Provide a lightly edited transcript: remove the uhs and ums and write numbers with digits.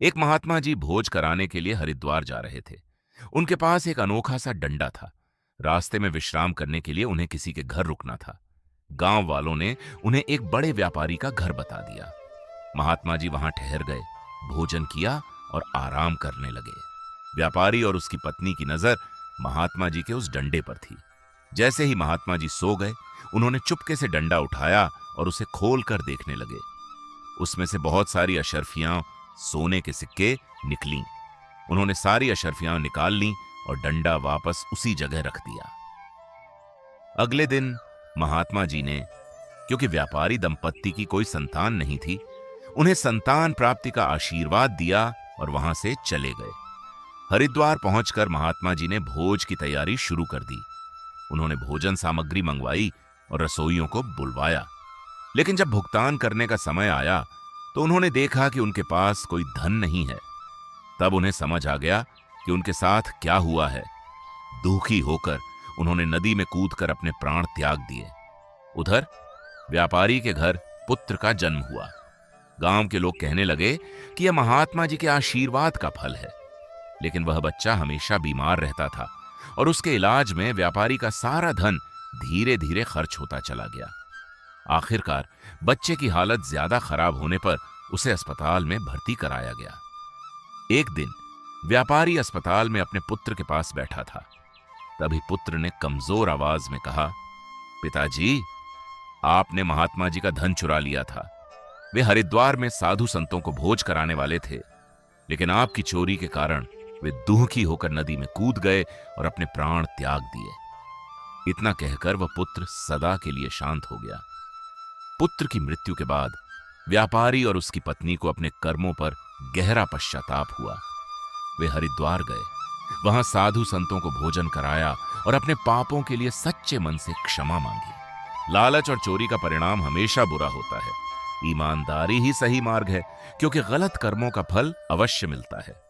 एक महात्मा जी भोज कराने के लिए हरिद्वार जा रहे थे। उनके पास एक अनोखा सा डंडा था। रास्ते में विश्राम करने के लिए उन्हें किसी के घर रुकना था। गांव वालों ने उन्हें एक बड़े व्यापारी का घर बता दिया। महात्मा जी वहां ठहर गए, भोजन किया और आराम करने लगे। व्यापारी और उसकी पत्नी की नजर महात्मा जी के उस डंडे पर थी। जैसे ही महात्मा जी सो गए, उन्होंने चुपके से डंडा उठाया और उसे खोल कर देखने लगे। उसमें से बहुत सारी अशर्फियां, सोने के सिक्के निकली। उन्होंने सारी अशर्फियां निकाल ली और डंडा वापस उसी जगह रख दिया। अगले दिन महात्मा जी ने, क्योंकि व्यापारी दंपत्ति की कोई संतान नहीं थी, उन्हें संतान प्राप्ति का आशीर्वाद दिया और वहां से चले गए। हरिद्वार पहुंचकर महात्मा जी ने भोज की तैयारी शुरू कर दी। उन्होंने भोजन सामग्री मंगवाई और रसोइयों को बुलवाया। लेकिन जब भुगतान करने का समय आया तो उन्होंने देखा कि उनके पास कोई धन नहीं है। तब उन्हें समझ आ गया कि उनके साथ क्या हुआ है। दुखी होकर उन्होंने नदी में कूदकर अपने प्राण त्याग दिए। उधर व्यापारी के घर पुत्र का जन्म हुआ। गांव के लोग कहने लगे कि यह महात्मा जी के आशीर्वाद का फल है। लेकिन वह बच्चा हमेशा बीमार रहता था और उसके इलाज में व्यापारी का सारा धन धीरे धीरे खर्च होता चला गया। आखिरकार बच्चे की हालत ज्यादा खराब होने पर उसे अस्पताल में भर्ती कराया गया। एक दिन व्यापारी अस्पताल में अपने पुत्र के पास बैठा था। तभी पुत्र ने कमजोर आवाज में कहा, पिताजी, आपने महात्मा जी का धन चुरा लिया था। वे हरिद्वार में साधु संतों को भोज कराने वाले थे, लेकिन आपकी चोरी के कारण वे दुखी होकर नदी में कूद गए और अपने प्राण त्याग दिए। इतना कहकर वह पुत्र सदा के लिए शांत हो गया। पुत्र की मृत्यु के बाद व्यापारी और उसकी पत्नी को अपने कर्मों पर गहरा पश्चाताप हुआ। वे हरिद्वार गए, वहां साधु संतों को भोजन कराया और अपने पापों के लिए सच्चे मन से क्षमा मांगी। लालच और चोरी का परिणाम हमेशा बुरा होता है। ईमानदारी ही सही मार्ग है, क्योंकि गलत कर्मों का फल अवश्य मिलता है।